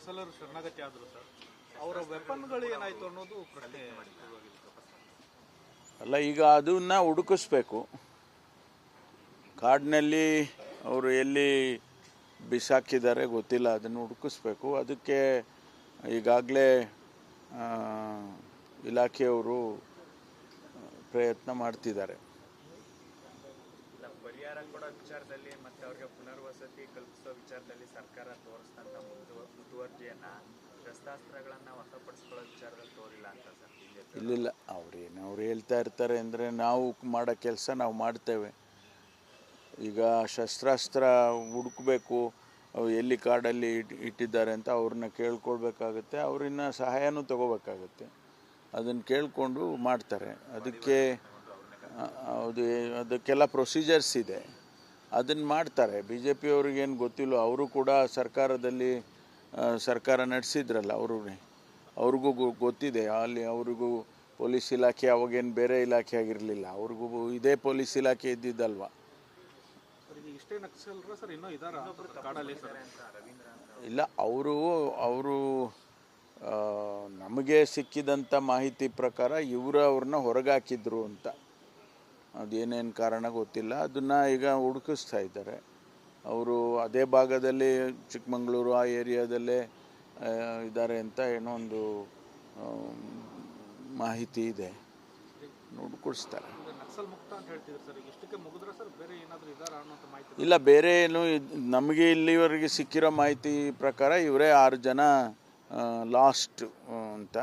ನಕ್ಸಲರು ಶರಣಾಗತಿ ಆದರು ಸರ್, ಅವರ ವೆಪನ್ಗಳು ಏನಾಯಿತು ಅನ್ನೋದು ಪ್ರಶ್ನೆ ಅಲ್ಲ. ಈಗ ಅದನ್ನ ಹುಡುಕಿಸ್ಬೇಕು. ಕಾಡಿನಲ್ಲಿ ಅವರು ಎಲ್ಲಿ ಬಿಸಾಕಿದ್ದಾರೆ ಗೊತ್ತಿಲ್ಲ, ಅದನ್ನು ಹುಡುಕಿಸ್ಬೇಕು. ಅದಕ್ಕೆ ಈಗಾಗಲೇ ಇಲಾಖೆಯವರು ಪ್ರಯತ್ನ ಮಾಡ್ತಿದ್ದಾರೆ. ಪರಿಹಾರ ಕೊಡೋ ವಿಚಾರದಲ್ಲಿ ಮತ್ತೆ ಅವ್ರಿಗೆ ಪುನರ್ವಸತಿ ಕಲ್ಪಿಸೋ ವಿಚಾರದಲ್ಲಿ ಸರ್ಕಾರ ತೋರಿಸಿದಂಥ ಮುತುವರ್ಜಿಯನ್ನ ಶಸ್ತ್ರಾಸ್ತ್ರಗಳನ್ನು ವಶಪಡಿಸ್ಕೊಳ್ಳೋ ವಿಚಾರದಲ್ಲಿ ತೋರಿಲ್ಲ ಅಂತ ಸರ್ ಬಿಜೆಪಿ? ಇಲ್ಲ, ಅವ್ರು ಹೇಳ್ತಾ ಇರ್ತಾರೆ ಅಂದರೆ ನಾವು ಮಾಡೋ ಕೆಲಸ ನಾವು ಮಾಡ್ತೇವೆ. ಈಗ ಶಸ್ತ್ರಾಸ್ತ್ರ ಹುಡುಕಬೇಕು, ಎಲ್ಲಿ ಕಾಡಲ್ಲಿ ಇಟ್ಟಿದ್ದಾರೆ ಅಂತ ಅವ್ರನ್ನ ಕೇಳ್ಕೊಳ್ಬೇಕಾಗತ್ತೆ, ಅವ್ರನ್ನ ಸಹಾಯನೂ ತಗೋಬೇಕಾಗತ್ತೆ. ಅದನ್ನು ಕೇಳಿಕೊಂಡು ಮಾಡ್ತಾರೆ. ಅದಕ್ಕೆಲ್ಲ ಪ್ರೊಸೀಜರ್ಸ್ ಇದೆ, ಅದನ್ನು ಮಾಡ್ತಾರೆ. ಬಿ ಜೆ ಪಿಯವ್ರಿಗೇನು ಗೊತ್ತಿಲ್ಲ, ಅವರು ಕೂಡ ಸರ್ಕಾರ ನಡೆಸಿದ್ರಲ್ಲ, ಅವ್ರಿಗೂ ಗೊತ್ತಿದೆ. ಅಲ್ಲಿ ಅವ್ರಿಗೂ ಪೊಲೀಸ್ ಇಲಾಖೆ ಅವಾಗೇನು ಬೇರೆ ಇಲಾಖೆ ಆಗಿರಲಿಲ್ಲ, ಅವ್ರಿಗೂ ಇದೇ ಪೊಲೀಸ್ ಇಲಾಖೆ ಇದ್ದಿದ್ದಲ್ವ. ಇಲ್ಲ, ಅವರು ನಮಗೆ ಸಿಕ್ಕಿದಂಥ ಮಾಹಿತಿ ಪ್ರಕಾರ ಅವ್ರನ್ನ ಹೊರಗೆ ಹಾಕಿದ್ರು ಅಂತ. ಅದೇನೇನು ಕಾರಣ ಗೊತ್ತಿಲ್ಲ, ಅದನ್ನು ಈಗ ಹುಡುಕಿಸ್ತಾ ಇದ್ದಾರೆ. ಅವರು ಅದೇ ಭಾಗದಲ್ಲಿ ಚಿಕ್ಕಮಗಳೂರು ಆ ಏರಿಯಾದಲ್ಲೇ ಇದ್ದಾರೆ ಅಂತ ಏನೋ ಒಂದು ಮಾಹಿತಿ ಇದೆ, ಹುಡುಕಿಸ್ತಾರೆ. ಇಲ್ಲ, ಬೇರೆ ಏನು ನಮಗೆ ಇಲ್ಲಿವರೆಗೆ ಸಿಕ್ಕಿರೋ ಮಾಹಿತಿ ಪ್ರಕಾರ ಇವರೇ 6 ಜನ ಲಾಸ್ಟ್ ಅಂತ.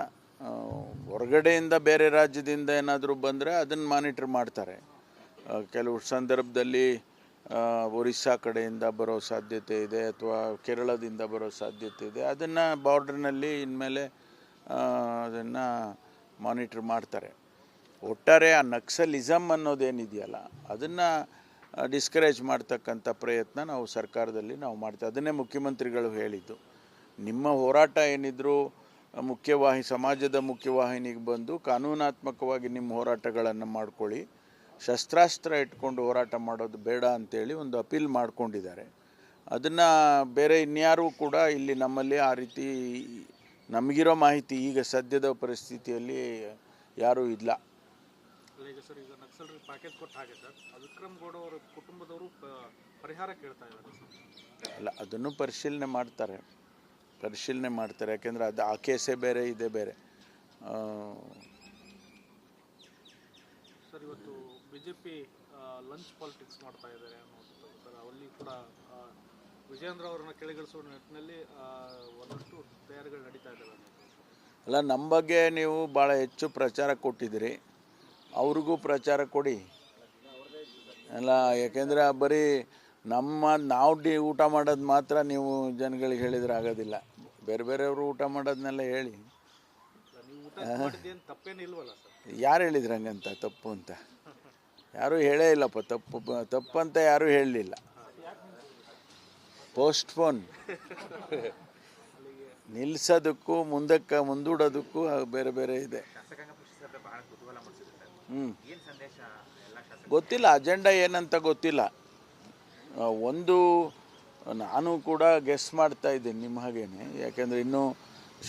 ಹೊರಗಡೆಯಿಂದ ಬೇರೆ ರಾಜ್ಯದಿಂದ ಏನಾದರೂ ಬಂದರೆ ಅದನ್ನು ಮಾನಿಟ್ರ್ ಮಾಡ್ತಾರೆ. ಕೆಲವು ಸಂದರ್ಭದಲ್ಲಿ ಒರಿಸ್ಸಾ ಕಡೆಯಿಂದ ಬರೋ ಸಾಧ್ಯತೆ ಇದೆ, ಅಥವಾ ಕೇರಳದಿಂದ ಬರೋ ಸಾಧ್ಯತೆ ಇದೆ. ಅದನ್ನು ಬಾರ್ಡ್ರ್ನಲ್ಲಿ ಇನ್ಮೇಲೆ ಅದನ್ನು ಮಾನಿಟ್ರ್ ಮಾಡ್ತಾರೆ. ಒಟ್ಟಾರೆ ಆ ನಕ್ಸಲಿಸಮ್ ಅನ್ನೋದೇನಿದೆಯಲ್ಲ, ಅದನ್ನು ಡಿಸ್ಕರೇಜ್ ಮಾಡ್ತಕ್ಕಂಥ ಪ್ರಯತ್ನ ನಾವು ಸರ್ಕಾರದಲ್ಲಿ ಮಾಡ್ತೇವೆ. ಅದನ್ನೇ ಮುಖ್ಯಮಂತ್ರಿಗಳು ಹೇಳಿದ್ದು. ನಿಮ್ಮ ಹೋರಾಟ ಏನಿದ್ರು ಸಮಾಜದ ಮುಖ್ಯವಾಹಿನಿಗೆ ಬಂದು ಕಾನೂನಾತ್ಮಕವಾಗಿ ನಿಮ್ಮ ಹೋರಾಟಗಳನ್ನು ಮಾಡ್ಕೊಳ್ಳಿ, ಶಸ್ತ್ರಾಸ್ತ್ರ ಇಟ್ಕೊಂಡು ಹೋರಾಟ ಮಾಡೋದು ಬೇಡ ಅಂತೇಳಿ ಒಂದು ಅಪೀಲ್ ಮಾಡ್ಕೊಂಡಿದ್ದಾರೆ. ಅದನ್ನು ಬೇರೆ ಇನ್ಯಾರೂ ಕೂಡ ಇಲ್ಲಿ ನಮ್ಮಲ್ಲಿ ಆ ರೀತಿ ನಮಗಿರೋ ಮಾಹಿತಿ ಈಗ ಸದ್ಯದ ಪರಿಸ್ಥಿತಿಯಲ್ಲಿ ಯಾರೂ ಇಲ್ಲ. ಈಗ ನಕ್ಸಲರಿಗೆ ಪ್ಯಾಕೇಜ್ ಕೊಟ್ಟ ಹಾಗೆ ಸರ್, ವಿಕ್ರಮ್ ಗೌಡ ಅವರ ಕುಟುಂಬದವರು ಪರಿಹಾರ ಕೇಳ್ತಾ ಇದ್ದಾರೆ. ಅಲ್ಲ, ಅದನ್ನು ಪರಿಶೀಲನೆ ಮಾಡ್ತಾರೆ. ಯಾಕೆಂದರೆ ಆ ಕೇಸೇ ಬೇರೆ, ಇದೇ ಬೇರೆ. ಸರ್, ಇವತ್ತು ಬಿಜೆಪಿ ಲಂಚ್ ಪಾಲಿಟಿಕ್ಸ್ ಮಾಡ್ತಾ ಇದ್ದಾರೆ ಅನ್ನೋದು ಸರ್. ಅಲ್ಲಿ ಕೂಡ ವಿಜೇಂದ್ರ ಅವರನ್ನ ಕೆಳಗಿಳಿಸುವ ನಿಟ್ಟಿನಲ್ಲಿ ಒಂದಷ್ಟು ತಯಾರಿಗಳು ನಡೀತಾ ಇದ್ದಾವೆ. ಅಲ್ಲ, ನಮ್ಮ ಬಗ್ಗೆ ನೀವು ಭಾಳ ಹೆಚ್ಚು ಪ್ರಚಾರ ಕೊಟ್ಟಿದ್ದೀರಿ, ಅವ್ರಿಗೂ ಪ್ರಚಾರ ಕೊಡಿ ಅಲ್ಲ. ಯಾಕೆಂದರೆ ಬರೀ ನಾವು ಊಟ ಮಾಡೋದು ಮಾತ್ರ ನೀವು ಜನಗಳಿಗೆ ಹೇಳಿದ್ರೆ ಆಗೋದಿಲ್ಲ. ಬೇರೆಯವರು ಊಟ ಮಾಡೋದನ್ನೆಲ್ಲ ಹೇಳಿ. ಯಾರು ಹೇಳಿದ್ರು ಹಂಗಂತ ತಪ್ಪು ಅಂತ? ಯಾರೂ ಹೇಳೇ ಇಲ್ಲಪ್ಪ. ತಪ್ಪಂತ ಯಾರೂ ಹೇಳಲಿಲ್ಲ. ಪೋಸ್ಟ್ಪೋನ್ ನಿಲ್ಲಿಸೋದಕ್ಕೂ ಮುಂದೂಡೋದಕ್ಕೂ ಬೇರೆ ಇದೆ. ಗೊತ್ತಿಲ್ಲ, ಅಜೆಂಡಾ ಏನಂತ ಗೊತ್ತಿಲ್ಲ. ನಾನು ಕೂಡ ಗೆಸ್ ಮಾಡ್ತಾ ಇದ್ದೀನಿ ನಿಮ್ಮ ಹಾಗೇನೆ. ಯಾಕೆಂದರೆ ಇನ್ನೂ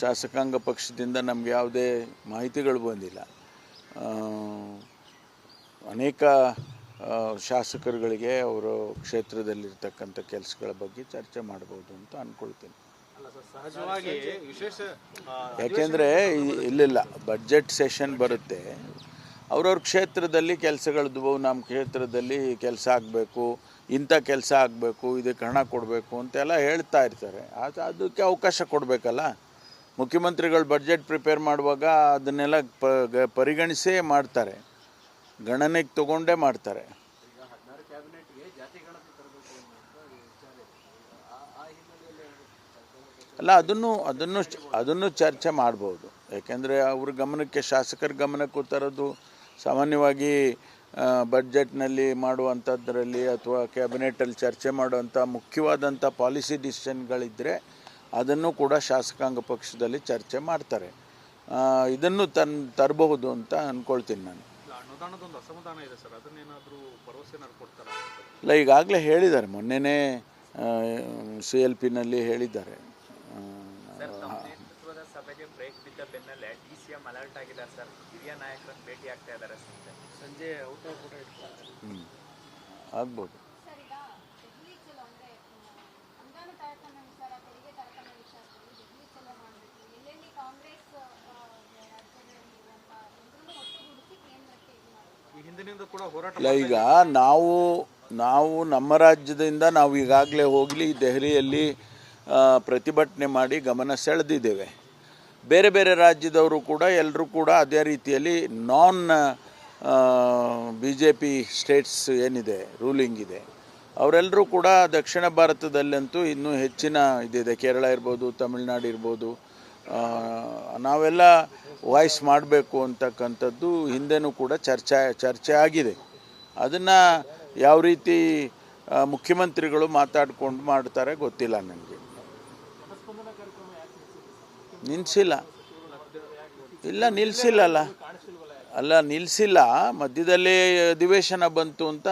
ಶಾಸಕಾಂಗ ಪಕ್ಷದಿಂದ ನಮ್ಗೆ ಯಾವುದೇ ಮಾಹಿತಿಗಳು ಬಂದಿಲ್ಲ. ಅನೇಕ ಶಾಸಕರುಗಳಿಗೆ ಅವರು ಕ್ಷೇತ್ರದಲ್ಲಿರ್ತಕ್ಕಂಥ ಕೆಲಸಗಳ ಬಗ್ಗೆ ಚರ್ಚೆ ಮಾಡ್ಬೋದು ಅಂತ ಅಂದ್ಕೊಳ್ತೀನಿ. ಯಾಕೆಂದರೆ ಇಲ್ಲ, ಬಡ್ಜೆಟ್ ಸೆಷನ್ ಬರುತ್ತೆ, ಅವ್ರವ್ರ ಕ್ಷೇತ್ರದಲ್ಲಿ ಕೆಲಸಗಳದ್ದು, ನಮ್ಮ ಕ್ಷೇತ್ರದಲ್ಲಿ ಕೆಲಸ ಆಗಬೇಕು, ಇಂಥ ಕೆಲಸ ಆಗಬೇಕು, ಇದಕ್ಕೆ ಹಣ ಕೊಡಬೇಕು ಅಂತೆಲ್ಲ ಹೇಳ್ತಾ ಇರ್ತಾರೆ. ಅದಕ್ಕೆ ಅವಕಾಶ ಕೊಡಬೇಕಲ್ಲ. ಮುಖ್ಯಮಂತ್ರಿಗಳು ಬಡ್ಜೆಟ್ ಪ್ರಿಪೇರ್ ಮಾಡುವಾಗ ಅದನ್ನೆಲ್ಲ ಪರಿಗಣಿಸೇ ಮಾಡ್ತಾರೆ, ಗಣನೆಗೆ ತಗೊಂಡೇ ಮಾಡ್ತಾರೆ. ಅಲ್ಲ, ಅದನ್ನು ಚರ್ಚೆ ಮಾಡ್ಬೋದು. ಯಾಕೆಂದರೆ ಅವ್ರ ಗಮನಕ್ಕೆ, ಶಾಸಕರ ಗಮನಕ್ಕೂ ತರೋದು ಸಾಮಾನ್ಯವಾಗಿ ಬಡ್ಜೆಟ್ನಲ್ಲಿ ಮಾಡುವಂಥದ್ರಲ್ಲಿ ಅಥವಾ ಕ್ಯಾಬಿನೆಟಲ್ಲಿ ಚರ್ಚೆ ಮಾಡುವಂಥ ಮುಖ್ಯವಾದಂಥ ಪಾಲಿಸಿ ಡಿಸಿಷನ್ಗಳಿದ್ದರೆ ಅದನ್ನು ಕೂಡ ಶಾಸಕಾಂಗ ಪಕ್ಷದಲ್ಲಿ ಚರ್ಚೆ ಮಾಡ್ತಾರೆ. ಇದನ್ನು ತರಬಹುದು ಅಂತ ಅಂದ್ಕೊಳ್ತೀನಿ ನಾನು. ಇಲ್ಲ, ಈಗಾಗಲೇ ಹೇಳಿದ್ದಾರೆ, ಮೊನ್ನೆನೇ CLPನಲ್ಲಿ ಹೇಳಿದ್ದಾರೆ. ಘೋಷಣೆಗೆ ಬ್ರೇಕ್ ಬಿದ್ದ ಬೆನ್ನಲ್ಲೇ DCM ಅಲರ್ಟ್ ಆಗಿದ್ದಾರೆ ಸರ್. ಹಿರಿಯ ನಾಯಕರನ್ನು ಭೇಟಿ ಆಗ್ತಾ ಇದ್ದಾರೆ ಸಂಜೆ ಔಟ್ ಕೂಡ ಇಟ್ಕೊಳ್ತಾರೆ. ಆಗ್ಬೋದು. ಸರ್, ಈಗ ದೆಹಲಿ ಚಲೋ ಅಂದ್ರೆ ಅನುದಾನ ತಾರತಮ್ಯಾನುಸಾರ ತೆರಿಗೆ ತಾರತಮ್ಯ ವಿಚಾರದಲ್ಲಿ ದೆಹಲಿ ಚಲೋ ಮಾಡಬೇಕು, ಎಲ್ಲೆಲ್ಲಿ ಕಾಂಗ್ರೆಸ್ ರಾಜ್ಯದಲ್ಲಿರುವಂಥ ಎಲ್ಲರನ್ನೂ ಒಟ್ಟುಗೂಡಿಸಿ ಕೇಂದ್ರಕ್ಕೆ ಇದು ಮಾಡಬೇಕು. ಈ ಹಿಂದಿನಿಂದ ಕೂಡ ಹೋರಾಟ ಇಲ್ಲ, ಈಗ ನಾವು ನಮ್ಮ ರಾಜ್ಯದಿಂದ ನಾವು ಈಗಾಗಲೇ ಹೋಗಲಿ ದೆಹಲಿಯಲ್ಲಿ ಪ್ರತಿಭಟನೆ ಮಾಡಿ ಗಮನ ಸೆಳೆದಿದ್ದೇವೆ. ಬೇರೆ ಬೇರೆ ರಾಜ್ಯದವರು ಕೂಡ ಎಲ್ಲರೂ ಕೂಡ ಅದೇ ರೀತಿಯಲ್ಲಿ ನಾನ್ BJP ಸ್ಟೇಟ್ಸ್ ಏನಿದೆ ರೂಲಿಂಗ್ ಇದೆ ಅವರೆಲ್ಲರೂ ಕೂಡ ದಕ್ಷಿಣ ಭಾರತದಲ್ಲಂತೂ ಇನ್ನೂ ಹೆಚ್ಚಿನ ಇದಿದೆ. ಕೇರಳ ಇರ್ಬೋದು, ತಮಿಳ್ನಾಡು ಇರ್ಬೋದು, ನಾವೆಲ್ಲ ವಾಯ್ಸ್ ಮಾಡಬೇಕು ಅಂತಕ್ಕಂಥದ್ದು ಹಿಂದೆನೂ ಕೂಡ ಚರ್ಚೆ ಆಗಿದೆ. ಅದನ್ನು ಯಾವ ರೀತಿ ಮುಖ್ಯಮಂತ್ರಿಗಳು ಮಾತಾಡಿಕೊಂಡು ಮಾಡ್ತಾರೆ ಗೊತ್ತಿಲ್ಲ ನನಗೆ. ನಿಲ್ಲಿಸಿಲ್ಲ, ಇಲ್ಲ ನಿಲ್ಲಿಸಿಲ್ಲಲ್ಲ, ನಿಲ್ಲಿಸಿಲ್ಲ, ಮಧ್ಯದಲ್ಲಿ ಅಧಿವೇಶನ ಬಂತು ಅಂತ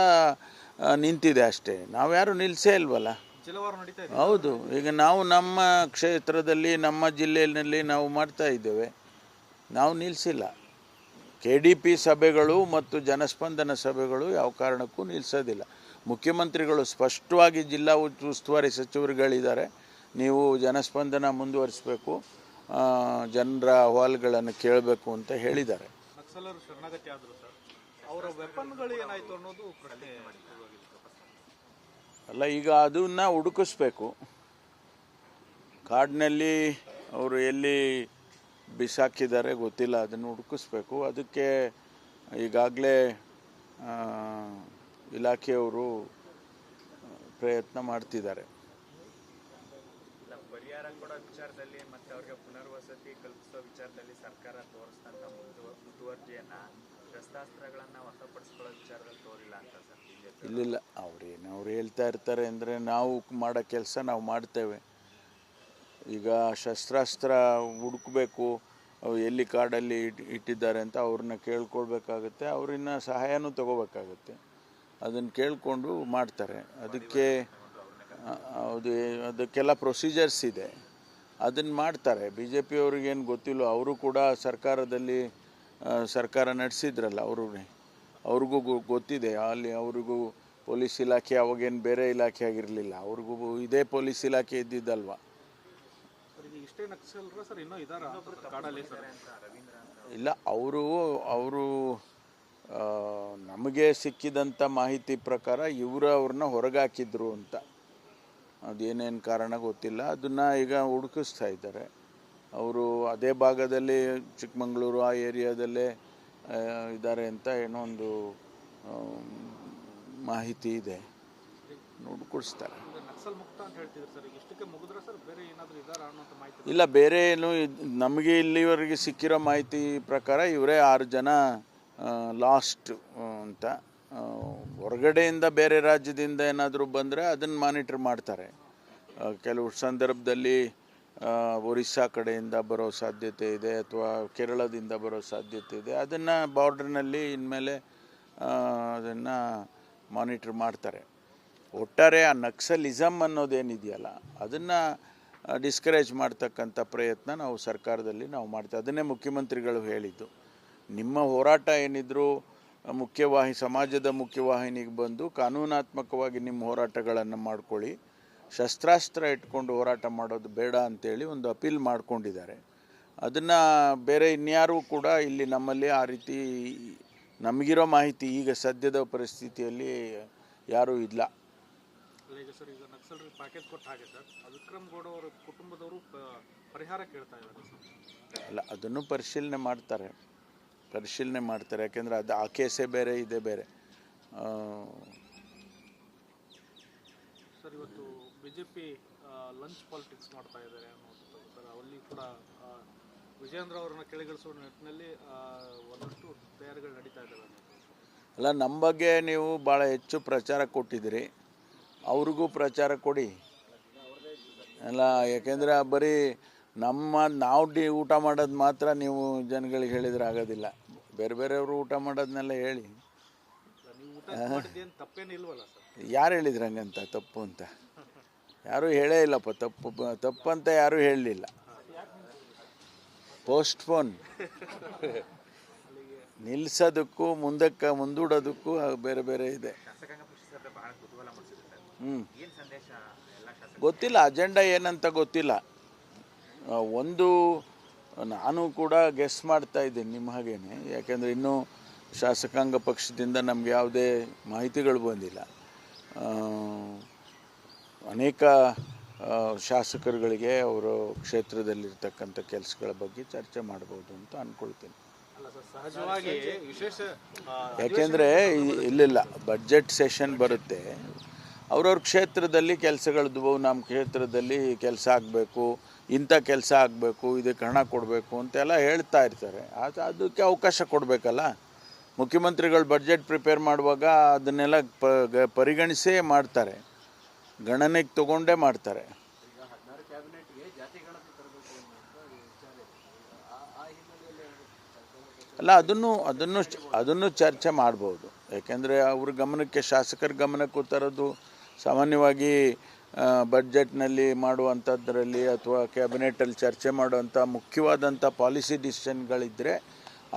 ನಿಂತಿದೆ ಅಷ್ಟೇ. ನಾವು ಯಾರು ನಿಲ್ಲಿಸೇ ಇಲ್ವಲ್ಲ. ಜಿಲ್ಲವಾರು ನಡೀತಾ ಇದೆ. ಹೌದು, ಈಗ ನಾವು ನಮ್ಮ ಕ್ಷೇತ್ರದಲ್ಲಿ ನಮ್ಮ ಜಿಲ್ಲೆಯಲ್ಲಿ ನಾವು ಮಾಡ್ತಾ ಇದ್ದೇವೆ, ನಾವು ನಿಲ್ಲಿಸಿಲ್ಲ. KDP ಸಭೆಗಳು ಮತ್ತು ಜನಸ್ಪಂದನ ಸಭೆಗಳು ಯಾವ ಕಾರಣಕ್ಕೂ ನಿಲ್ಲಿಸೋದಿಲ್ಲ. ಮುಖ್ಯಮಂತ್ರಿಗಳು ಸ್ಪಷ್ಟವಾಗಿ ಜಿಲ್ಲಾ ಉಸ್ತುವಾರಿ ಸಚಿವರುಗಳಿದ್ದಾರೆ, ನೀವು ಜನಸ್ಪಂದನ ಮುಂದುವರಿಸಬೇಕು, ಜನರ ಅಹವಾಲುಗಳನ್ನು ಕೇಳಬೇಕು ಅಂತ ಹೇಳಿದ್ದಾರೆ. ನಕ್ಸಲರು ಶರಣಾಗತಿ ಆದರು ಸರ್, ಅವರ ವೆಪನ್ಗಳು ಏನಾಯಿತು ಅನ್ನೋದು ಪ್ರಶ್ನೆ ಅಲ್ಲ, ಈಗ ಅದನ್ನು ಹುಡುಕಿಸ್ಬೇಕು. ಕಾಡಿನಲ್ಲಿ ಅವರು ಎಲ್ಲಿ ಬಿಸಾಕಿದ್ದಾರೆ ಗೊತ್ತಿಲ್ಲ, ಅದನ್ನು ಹುಡುಕಿಸ್ಬೇಕು. ಅದಕ್ಕೆ ಈಗಾಗಲೇ ಇಲಾಖೆಯವರು ಪ್ರಯತ್ನ ಮಾಡ್ತಿದ್ದಾರೆ. ಪರಿಹಾರ ಕೊಡೋ ವಿಚಾರದಲ್ಲಿ ಮತ್ತೆ ಅವ್ರಿಗೆ ಪುನರ್ವಸತಿ ಕಲ್ಪಿಸೋ ವಿಚಾರದಲ್ಲಿ ಸರ್ಕಾರ ತೋರಿಸಿದಂಥ ಮುತುವರ್ಜಿಯನ್ನ ಶಸ್ತ್ರಾಸ್ತ್ರಗಳನ್ನ ವಶಪಡಿಸ್ಕೊಳ್ಳೋ ವಿಚಾರದಲ್ಲಿ ತೋರಿಲ್ಲ ಅಂತ ಸರ್ BJP. ಇಲ್ಲ, ಅವ್ರು ಹೇಳ್ತಾ ಇರ್ತಾರೆ ಅಂದರೆ ನಾವು ಮಾಡೋ ಕೆಲಸ ನಾವು ಮಾಡ್ತೇವೆ. ಈಗ ಶಸ್ತ್ರಾಸ್ತ್ರ ಹುಡುಕಬೇಕು, ಎಲ್ಲಿ ಕಾಡಲ್ಲಿ ಇಟ್ಟಿದ್ದಾರೆ ಅಂತ ಅವ್ರನ್ನ ಕೇಳ್ಕೊಳ್ಬೇಕಾಗತ್ತೆ, ಅವ್ರನ್ನ ಸಹಾಯನೂ ತಗೋಬೇಕಾಗತ್ತೆ. ಅದನ್ನು ಕೇಳಿಕೊಂಡು ಮಾಡ್ತಾರೆ. ಅದಕ್ಕೆಲ್ಲ ಪ್ರೊಸೀಜರ್ಸ್ ಇದೆ, ಅದನ್ನು ಮಾಡ್ತಾರೆ. BJP ಅವ್ರಿಗೇನು ಗೊತ್ತಿಲ್ಲ, ಅವರು ಕೂಡ ಸರ್ಕಾರ ನಡೆಸಿದ್ರಲ್ಲ, ಅವ್ರಿಗೂ ಗೊತ್ತಿದೆ. ಅಲ್ಲಿ ಅವ್ರಿಗೂ ಪೊಲೀಸ್ ಇಲಾಖೆ ಅವಾಗೇನು ಬೇರೆ ಇಲಾಖೆ ಆಗಿರಲಿಲ್ಲ, ಅವ್ರಿಗೂ ಇದೇ ಪೊಲೀಸ್ ಇಲಾಖೆ ಇದ್ದಿದ್ದಲ್ವ. ಇಷ್ಟೇ ನಕ್ಸಲರ ಸರ್ ಇನ್ನೂ ಇದಾರ ಕಾಡಲ್ಲಿ ಸರ್? ಇಲ್ಲ, ಅವರು ನಮಗೆ ಸಿಕ್ಕಿದಂಥ ಮಾಹಿತಿ ಪ್ರಕಾರ ಅವ್ರನ್ನ ಹೊರಗಾಕಿದ್ರು ಅಂತ. ಅದೇನೇನು ಕಾರಣ ಗೊತ್ತಿಲ್ಲ, ಅದನ್ನು ಈಗ ಹುಡುಕಿಸ್ತಾ ಇದ್ದಾರೆ. ಅವರು ಅದೇ ಭಾಗದಲ್ಲಿ ಚಿಕ್ಕಮಗಳೂರು ಆ ಏರಿಯಾದಲ್ಲೇ ಇದ್ದಾರೆ ಅಂತ ಏನೋ ಒಂದು ಮಾಹಿತಿ ಇದೆ, ಹುಡುಕಿಸ್ತಾರೆ. ನಕ್ಸಲ್ ಮುಕ್ತ ಅಂತ ಹೇಳ್ತಿದ್ರು ಸರ್, ಇಷ್ಟಕ್ಕೆ ಮುಗಿದ್ರೆ ಸರ್ ಬೇರೆ ಏನಾದರೂ ಇದಾರ ಅನ್ನೋಂಥ ಮಾಹಿತಿ? ಇಲ್ಲ, ಬೇರೆ ಏನು ನಮಗೆ ಇಲ್ಲಿವರೆಗೆ ಸಿಕ್ಕಿರೋ ಮಾಹಿತಿ ಪ್ರಕಾರ ಇವರೇ 6 ಜನ ಲಾಸ್ಟ್ ಅಂತ. ಹೊರಗಡೆಯಿಂದ ಬೇರೆ ರಾಜ್ಯದಿಂದ ಏನಾದರೂ ಬಂದರೆ ಅದನ್ನು ಮಾನಿಟ್ರ್ ಮಾಡ್ತಾರೆ. ಕೆಲವು ಸಂದರ್ಭದಲ್ಲಿ ಒರಿಸ್ಸಾ ಕಡೆಯಿಂದ ಬರೋ ಸಾಧ್ಯತೆ ಇದೆ, ಅಥವಾ ಕೇರಳದಿಂದ ಬರೋ ಸಾಧ್ಯತೆ ಇದೆ. ಅದನ್ನು ಬಾರ್ಡ್ರ್ನಲ್ಲಿ ಇನ್ಮೇಲೆ ಅದನ್ನು ಮಾನಿಟ್ರ್ ಮಾಡ್ತಾರೆ. ಒಟ್ಟಾರೆ ಆ ನಕ್ಸಲಿಸಮ್ ಅನ್ನೋದೇನಿದೆಯಲ್ಲ ಅದನ್ನು ಡಿಸ್ಕರೇಜ್ ಮಾಡ್ತಕ್ಕಂಥ ಪ್ರಯತ್ನ ನಾವು ಸರ್ಕಾರದಲ್ಲಿ ನಾವು ಮಾಡ್ತೇವೆ. ಅದನ್ನೇ ಮುಖ್ಯಮಂತ್ರಿಗಳು ಹೇಳಿದ್ದು, ನಿಮ್ಮ ಹೋರಾಟ ಏನಿದ್ರು ಸಮಾಜದ ಮುಖ್ಯವಾಹಿನಿಗೆ ಬಂದು ಕಾನೂನಾತ್ಮಕವಾಗಿ ನಿಮ್ಮ ಹೋರಾಟಗಳನ್ನು ಮಾಡ್ಕೊಳ್ಳಿ, ಶಸ್ತ್ರಾಸ್ತ್ರ ಇಟ್ಕೊಂಡು ಹೋರಾಟ ಮಾಡೋದು ಬೇಡ ಅಂತೇಳಿ ಒಂದು ಅಪೀಲ್ ಮಾಡ್ಕೊಂಡಿದ್ದಾರೆ. ಅದನ್ನು ಬೇರೆ ಇನ್ಯಾರೂ ಕೂಡ ಇಲ್ಲಿ ನಮ್ಮಲ್ಲಿ ಆ ರೀತಿ ನಮಗಿರೋ ಮಾಹಿತಿ ಈಗ ಸದ್ಯದ ಪರಿಸ್ಥಿತಿಯಲ್ಲಿ ಯಾರೂ ಇಲ್ಲ. ಈಗ ಸರ್, ಈಗ ನಕ್ಸಲರಿಗೆ ಪ್ಯಾಕೇಜ್ ಕೊಟ್ಟ ಹಾಗೆ ಸರ್, ವಿಕ್ರಮ್ ಗೌಡ ಅವರ ಕುಟುಂಬದವರು ಪರಿಹಾರ ಕೇಳ್ತಾ ಇದ್ದಾರೆ ಸರ್. ಅಲ್ಲ, ಅದನ್ನು ಪರಿಶೀಲನೆ ಮಾಡ್ತಾರೆ. ಯಾಕೆಂದರೆ ಆ ಕೇಸೇ ಬೇರೆ, ಇದೇ ಬೇರೆ. ಸರ್, ಇವತ್ತು BJP ಲಂಚ್ ಪಾಲಿಟಿಕ್ಸ್ ಮಾಡ್ತಾ ಇದ್ದಾರೆ ಅನ್ನೋದು ಸರ್, ಅಲ್ಲಿ ಕೂಡ ವಿಜೇಂದ್ರ ಅವರನ್ನ ಕೆಳಗಿಳಿಸುವ ನಿಟ್ಟಿನಲ್ಲಿ ಒಂದಷ್ಟು ತಯಾರಿಗಳು ನಡೀತಾ ಇದ್ದಾವೆ. ಅಲ್ಲ, ನಮ್ಮ ಬಗ್ಗೆ ನೀವು ಭಾಳ ಹೆಚ್ಚು ಪ್ರಚಾರ ಕೊಟ್ಟಿದ್ದೀರಿ, ಅವ್ರಿಗೂ ಪ್ರಚಾರ ಕೊಡಿ ಅಲ್ಲ. ಯಾಕೆಂದರೆ ಬರೀ ನಾವು ಊಟ ಮಾಡೋದು ಮಾತ್ರ ನೀವು ಜನಗಳಿಗೆ ಹೇಳಿದ್ರೆ ಆಗೋದಿಲ್ಲ. ಬೇರೆಯವರು ಊಟ ಮಾಡೋದನ್ನೆಲ್ಲ ಹೇಳಿ. ಯಾರು ಹೇಳಿದ್ರು ಹಂಗಂತ ತಪ್ಪು ಅಂತ? ಯಾರೂ ಹೇಳೇ ಇಲ್ಲಪ್ಪ, ತಪ್ಪು ಅಂತ ಯಾರೂ ಹೇಳಲಿಲ್ಲ. ಪೋಸ್ಟ್ಪೋನ್ ನಿಲ್ಲಿಸೋದಕ್ಕೂ ಮುಂದೂಡೋದಕ್ಕೂ ಬೇರೆ ಬೇರೆ ಇದೆ. ಶಾಸಕಾಂಗ ಪಕ್ಷ ಬಹಳ ಕುತೂಹಲ ಮೂಡಿಸಿದೆ ಸರ್. ಏನು ಸಂದೇಶ ಎಲ್ಲ ಶಾಸಕ ಗೊತ್ತಿಲ್ಲ, ಅಜೆಂಡಾ ಏನಂತ ಗೊತ್ತಿಲ್ಲ. ಒಂದು ನಾನು ಕೂಡ ಗೆಸ್ ಮಾಡ್ತಾ ಇದ್ದೀನಿ ನಿಮ್ಮ ಹಾಗೇನೆ, ಯಾಕೆಂದರೆ ಇನ್ನೂ ಶಾಸಕಾಂಗ ಪಕ್ಷದಿಂದ ನಮಗೆ ಯಾವುದೇ ಮಾಹಿತಿಗಳು ಬಂದಿಲ್ಲ. ಅನೇಕ ಶಾಸಕರುಗಳಿಗೆ ಅವರು ಕ್ಷೇತ್ರದಲ್ಲಿರ್ತಕ್ಕಂಥ ಕೆಲಸಗಳ ಬಗ್ಗೆ ಚರ್ಚೆ ಮಾಡ್ಬೋದು ಅಂತ ಅಂದ್ಕೊಳ್ತೀನಿ. ಅಲ್ಲ ಸರ್, ಸಹಜವಾಗಿ ವಿಶೇಷ ಯಾಕೆಂದರೆ ಇಲ್ಲಿಲ್ಲ ಬಡ್ಜೆಟ್ ಸೆಷನ್ ಬರುತ್ತೆ, ಅವ್ರವ್ರ ಕ್ಷೇತ್ರದಲ್ಲಿ ಕೆಲಸಗಳದ್ದು, ನಮ್ಮ ಕ್ಷೇತ್ರದಲ್ಲಿ ಕೆಲಸ ಆಗಬೇಕು, ಇಂಥ ಕೆಲಸ ಆಗಬೇಕು, ಇದಕ್ಕೆ ಹಣ ಕೊಡಬೇಕು ಅಂತೆಲ್ಲ ಹೇಳ್ತಾ ಇರ್ತಾರೆ. ಅದಕ್ಕೆ ಅವಕಾಶ ಕೊಡಬೇಕಲ್ಲ. ಮುಖ್ಯಮಂತ್ರಿಗಳು ಬಡ್ಜೆಟ್ ಪ್ರಿಪೇರ್ ಮಾಡುವಾಗ ಅದನ್ನೆಲ್ಲ ಪರಿಗಣಿಸೇ ಮಾಡ್ತಾರೆ, ಗಣನೆಗೆ ತಗೊಂಡೇ ಮಾಡ್ತಾರೆ. ಅಲ್ಲ, ಅದನ್ನು ಚರ್ಚೆ ಮಾಡ್ಬೋದು. ಯಾಕೆಂದರೆ ಅವ್ರ ಗಮನಕ್ಕೆ, ಶಾಸಕರ ಗಮನಕ್ಕೂ ತರೋದು ಸಾಮಾನ್ಯವಾಗಿ ಬಡ್ಜೆಟ್ನಲ್ಲಿ ಮಾಡುವಂಥದ್ರಲ್ಲಿ ಅಥವಾ ಕ್ಯಾಬಿನೆಟಲ್ಲಿ ಚರ್ಚೆ ಮಾಡುವಂಥ ಮುಖ್ಯವಾದಂಥ ಪಾಲಿಸಿ ಡಿಸಿಷನ್ಗಳಿದ್ದರೆ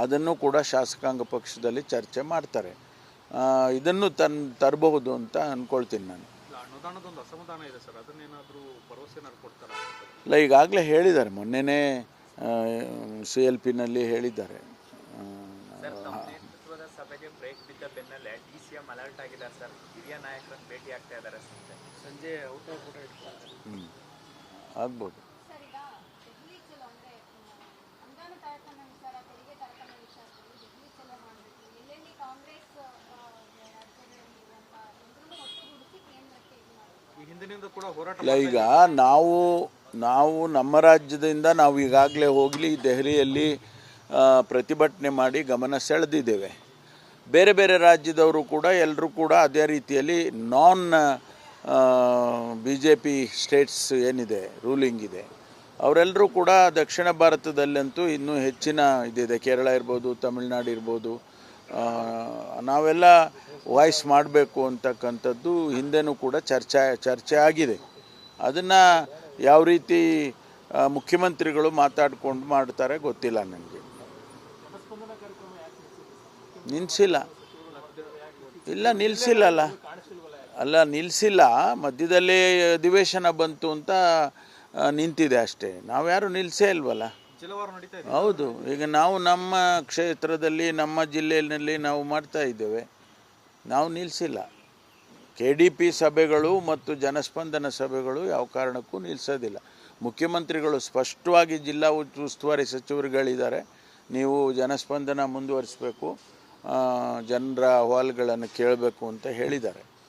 ಅದನ್ನು ಕೂಡ ಶಾಸಕಾಂಗ ಪಕ್ಷದಲ್ಲಿ ಚರ್ಚೆ ಮಾಡ್ತಾರೆ. ಇದನ್ನು ತರಬಹುದು ಅಂತ ಅಂದ್ಕೊಳ್ತೀನಿ ನಾನು. ಅನುದಾನದೊಂದು ಅಸಮಾಧಾನ ಇದೆ ಸರ್, ಅದನ್ನೇನಾದರೂ ಭರವಸೆನಾದ್ರು ಕೊಡ್ತಾರಾ? ಇಲ್ಲ, ಈಗಾಗಲೇ ಹೇಳಿದ್ದಾರೆ, ಮೊನ್ನೆನೇ CLPನಲ್ಲಿ ಹೇಳಿದ್ದಾರೆ. ನೇತೃತ್ವದ ಸಭೆಗೆ ಬ್ರೇಕ್ ಬಿದ್ದ ಬೆನ್ನಲ್ಲೇ DCM ಅಲರ್ಟ್ ಆಗಿದ್ದಾರೆ ಸರ್. ಹಿರಿಯ ನಾಯಕರನ್ನು ಭೇಟಿ ಆಗ್ತಾ ಇದ್ದಾರೆ ಸಂಜೆ ಔಟ್ ಕೂಡ ಆಗ್ಬೋದು. ಸರ್, ಈಗ ದೆಹಲಿ ಚಲೋ ಅಂದ್ರೆ ಅನುದಾನ ತಾರತಮ್ಯಾನುಸಾರ ತೆರಿಗೆ ತಾರತಮ್ಯ ವಿಚಾರದಲ್ಲಿ ದೆಹಲಿ ಚಲೋ ಮಾಡಬೇಕು, ಎಲ್ಲೆಲ್ಲಿ ಕಾಂಗ್ರೆಸ್ ರಾಜ್ಯಗಳಲ್ಲಿ ಇರುವಂತ ಎಲ್ಲರನ್ನೂ ಒಟ್ಟುಗೂಡಿಸಿ ಕೇಂದ್ರಕ್ಕೆ ಇದು ಮಾಡಬೇಕು. ಈ ಹಿಂದಿನಿಂದ ಕೂಡ ಹೋರಾಟ ಇಲ್ಲ, ಈಗ ನಾವು ನಮ್ಮ ರಾಜ್ಯದಿಂದ ನಾವು ಈಗಾಗಲೇ ಹೋಗಲಿ ದೆಹಲಿಯಲ್ಲಿ ಪ್ರತಿಭಟನೆ ಮಾಡಿ ಗಮನ ಸೆಳೆದಿದ್ದೇವೆ. ಬೇರೆ ಬೇರೆ ರಾಜ್ಯದವರು ಕೂಡ ಎಲ್ಲರೂ ಕೂಡ ಅದೇ ರೀತಿಯಲ್ಲಿ ನಾನ್ BJP ಸ್ಟೇಟ್ಸ್ ಏನಿದೆ, ರೂಲಿಂಗ್ ಇದೆ, ಅವರೆಲ್ಲರೂ ಕೂಡ ದಕ್ಷಿಣ ಭಾರತದಲ್ಲಂತೂ ಇನ್ನೂ ಹೆಚ್ಚಿನ ಇದಿದೆ. ಕೇರಳ ಇರ್ಬೋದು, ತಮಿಳ್ನಾಡು ಇರ್ಬೋದು, ನಾವೆಲ್ಲ ವಾಯ್ಸ್ ಮಾಡಬೇಕು ಅಂತಕ್ಕಂಥದ್ದು ಹಿಂದೆನೂ ಕೂಡ ಚರ್ಚೆ ಆಗಿದೆ. ಅದನ್ನು ಯಾವ ರೀತಿ ಮುಖ್ಯಮಂತ್ರಿಗಳು ಮಾತಾಡ್ಕೊಂಡು ಮಾಡ್ತಾರೆ ಗೊತ್ತಿಲ್ಲ ನನಗೆ. ನಿಲ್ಲಿಸಿಲ್ಲ, ಇಲ್ಲ ನಿಲ್ಲಿಸಿಲ್ಲಲ್ಲ, ಅಲ್ಲ ನಿಲ್ಲಿಸಿಲ್ಲ, ಮಧ್ಯದಲ್ಲೇ ಅಧಿವೇಶನ ಬಂತು ಅಂತ ನಿಂತಿದೆ ಅಷ್ಟೇ. ನಾವು ಯಾರು ನಿಲ್ಲಿಸೇ ಇಲ್ವಲ್ಲ. ಜಿಲ್ಲಾವಾರು ನಡೀತಾ ಇದೆ. ಹೌದು, ಈಗ ನಾವು ನಮ್ಮ ಕ್ಷೇತ್ರದಲ್ಲಿ ನಮ್ಮ ಜಿಲ್ಲೆಯಲ್ಲಿ ನಾವು ಮಾಡ್ತಾ ಇದ್ದೇವೆ, ನಾವು ನಿಲ್ಲಿಸಿಲ್ಲ. KDP ಸಭೆಗಳು ಮತ್ತು ಜನಸ್ಪಂದನ ಸಭೆಗಳು ಯಾವ ಕಾರಣಕ್ಕೂ ನಿಲ್ಲಿಸೋದಿಲ್ಲ. ಮುಖ್ಯಮಂತ್ರಿಗಳು ಸ್ಪಷ್ಟವಾಗಿ ಜಿಲ್ಲಾ ಉಸ್ತುವಾರಿ ಸಚಿವರುಗಳಿದ್ದಾರೆ, ನೀವು ಜನಸ್ಪಂದನ ಮುಂದುವರಿಸಬೇಕು, ಜನರ ಅಹವಾಲುಗಳನ್ನು ಕೇಳಬೇಕು ಅಂತ ಹೇಳಿದ್ದಾರೆ.